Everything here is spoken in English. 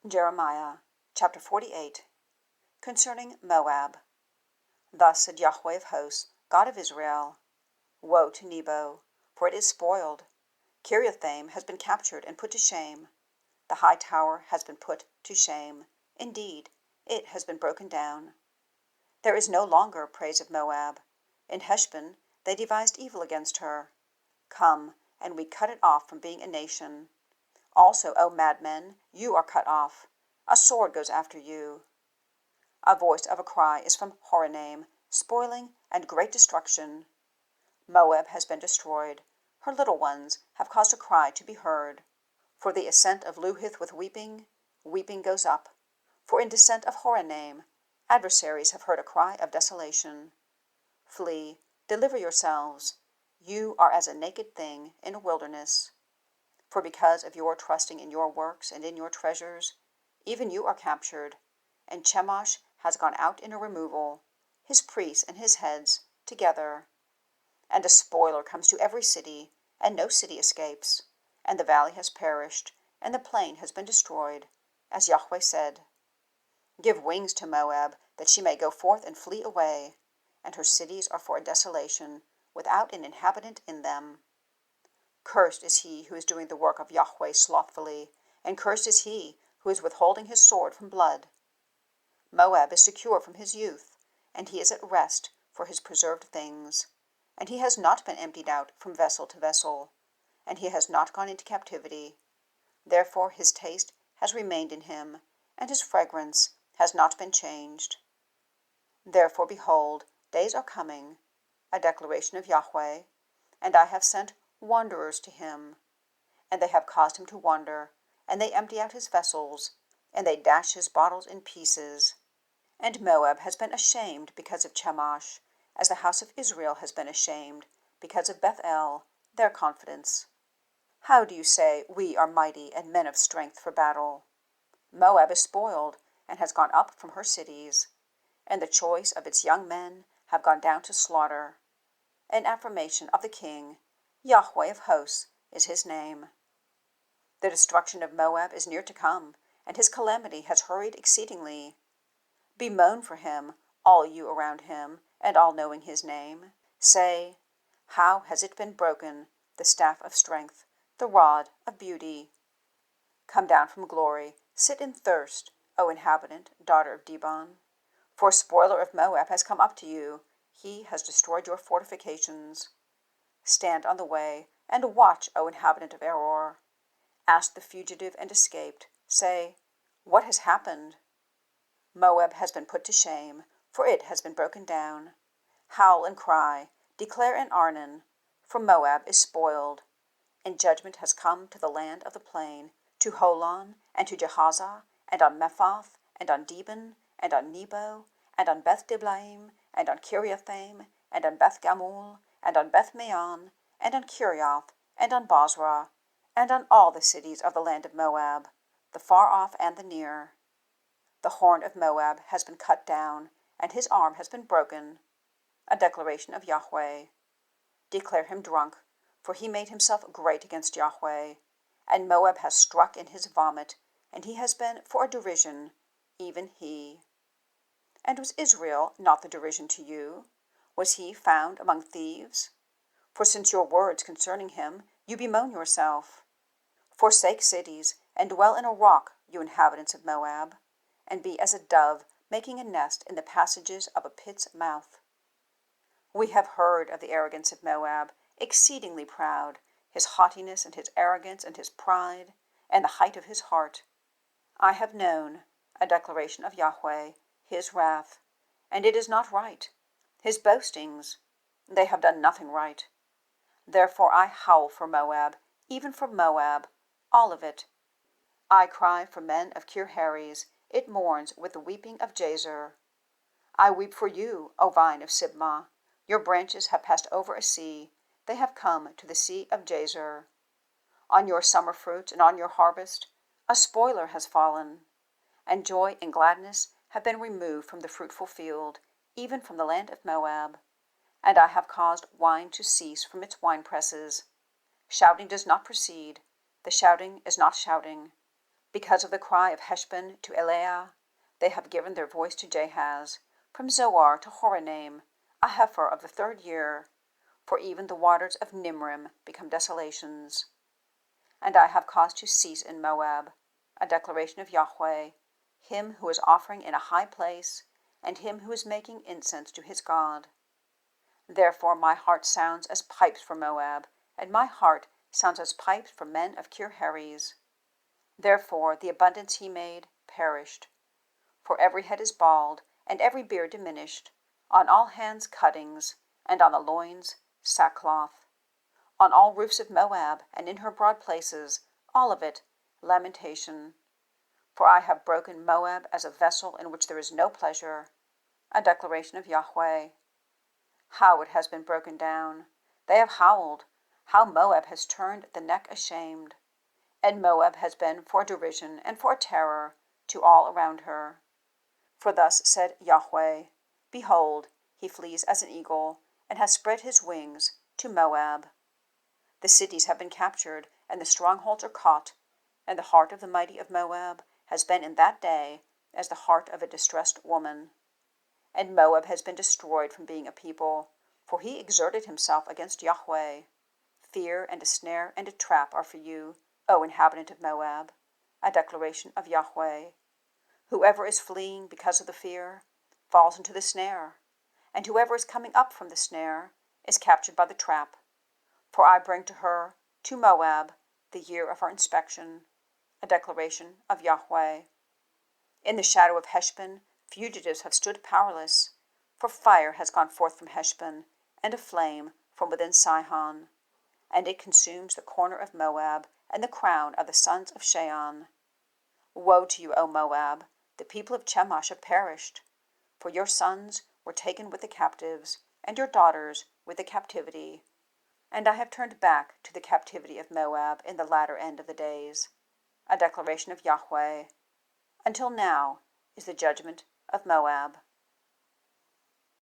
Jeremiah chapter 48. Concerning Moab. Thus said YHWH of Hosts, God of Israel, Woe to Nebo, for it is spoiled. Kiriathaim has been captured and put to shame. The high tower has been put to shame. Indeed, it has been broken down. There is no longer praise of Moab. In Heshbon they devised evil against her. Come, and we cut it off from being a nation. Also, O Madmen, you are cut off. A sword goes after you. A voice of a cry is from Horonaim, spoiling and great destruction. Moab has been destroyed. Her little ones have caused a cry to be heard. For the ascent of Luhith with weeping, weeping goes up. For in descent of Horonaim, adversaries have heard a cry of desolation. Flee, deliver yourselves. You are as a naked thing in a wilderness. For because of your trusting in your works and in your treasures, even you are captured, and Chemosh has gone out in a removal, his priests and his heads together. And a spoiler comes to every city, and no city escapes, and the valley has perished, and the plain has been destroyed, as YHWH said. Give wings to Moab, that she may go forth and flee away, and her cities are for a desolation, without an inhabitant in them. Cursed is he who is doing the work of YHWH slothfully, and cursed is he who is withholding his sword from blood. Moab is secure from his youth, and he is at rest for his preserved things. And he has not been emptied out from vessel to vessel, and he has not gone into captivity. Therefore his taste has remained in him, and his fragrance has not been changed. Therefore, behold, days are coming, a declaration of YHWH, and I have sent wanderers to him, and they have caused him to wander, and they empty out his vessels, and they dash his bottles in pieces. And Moab has been ashamed because of Chemosh, as the house of Israel has been ashamed because of Beth-El, their confidence. How do you say, we are mighty and men of strength for battle? Moab is spoiled, and has gone up from her cities, and the choice of its young men have gone down to slaughter. An affirmation of the king, YHWH of Hosts is his name. The destruction of Moab is near to come, and his calamity has hurried exceedingly. Bemoan for him, all you around him, and all knowing his name. Say, how has it been broken, the staff of strength, the rod of beauty? Come down from glory, sit in thirst, O inhabitant, daughter of Dibon. For a spoiler of Moab has come up to you, he has destroyed your fortifications. Stand on the way, and watch, O inhabitant of Aror. Ask the fugitive and escaped, say, what has happened? Moab has been put to shame, for it has been broken down. Howl and cry, declare in Arnon, for Moab is spoiled. And judgment has come to the land of the plain, to Holon, and to Jahaza, and on Mephath, and on Dibon, and on Nebo, and on Beth-Diblathaim, and on Kiriathaim, and on Beth-Gamul, and on Beth-Meon, and on Kiriath, and on Bozrah, and on all the cities of the land of Moab, the far off and the near. The horn of Moab has been cut down, and his arm has been broken. A declaration of YHWH. Declare him drunk, for he made himself great against YHWH, and Moab has struck in his vomit, and he has been for a derision, even he. And was Israel not the derision to you? Was he found among thieves? For since your words concerning him, you bemoan yourself. Forsake cities, and dwell in a rock, you inhabitants of Moab, and be as a dove making a nest in the passages of a pit's mouth. We have heard of the arrogance of Moab, exceedingly proud, his haughtiness and his arrogance and his pride, and the height of his heart. I have known, a declaration of YHWH, his wrath, and it is not right. His boastings, they have done nothing right. Therefore I howl for Moab, even for Moab, all of it. I cry for men of Kir-Heres, it mourns with the weeping of Jazer. I weep for you, O vine of Sibmah. Your branches have passed over a sea, they have come to the Sea of Jazer. On your summer fruits and on your harvest, a spoiler has fallen, and joy and gladness have been removed from the fruitful field, even from the land of Moab. And I have caused wine to cease from its winepresses. Shouting does not proceed, the shouting is not shouting. Because of the cry of Heshbon to Eliah, they have given their voice to Jahaz, from Zoar to Horonaim, a heifer of the 3rd year, for even the waters of Nimrim become desolations. And I have caused to cease in Moab a declaration of Yahweh, him who is offering in a high place, and him who is making incense to his God. Therefore my heart sounds as pipes for Moab, and my heart sounds as pipes for men of Kir-Heres. Therefore the abundance he made perished. For every head is bald, and every beard diminished, on all hands cuttings, and on the loins sackcloth. On all roofs of Moab, and in her broad places, all of it, lamentation. For I have broken Moab as a vessel in which there is no pleasure, a declaration of Yahweh. How it has been broken down! They have howled, how Moab has turned the neck ashamed. And Moab has been for derision and for terror to all around her. For thus said Yahweh, behold, he flees as an eagle, and has spread his wings to Moab. The cities have been captured, and the strongholds are caught, and the heart of the mighty of Moab has been in that day as the heart of a distressed woman. And Moab has been destroyed from being a people, for he exerted himself against Yahweh. Fear and a snare and a trap are for you, O inhabitant of Moab, a declaration of Yahweh. Whoever is fleeing because of the fear falls into the snare, and whoever is coming up from the snare is captured by the trap. For I bring to her, to Moab, the year of her inspection, a declaration of Yahweh. In the shadow of Heshbon, fugitives have stood powerless, for fire has gone forth from Heshbon, and a flame from within Sihon, and it consumes the corner of Moab and the crown of the sons of Sheon. Woe to you, O Moab! The people of Chemosh have perished, for your sons were taken with the captives, and your daughters with the captivity. And I have turned back to the captivity of Moab in the latter end of the days, a declaration of Yahweh. Until now is the judgment of Moab.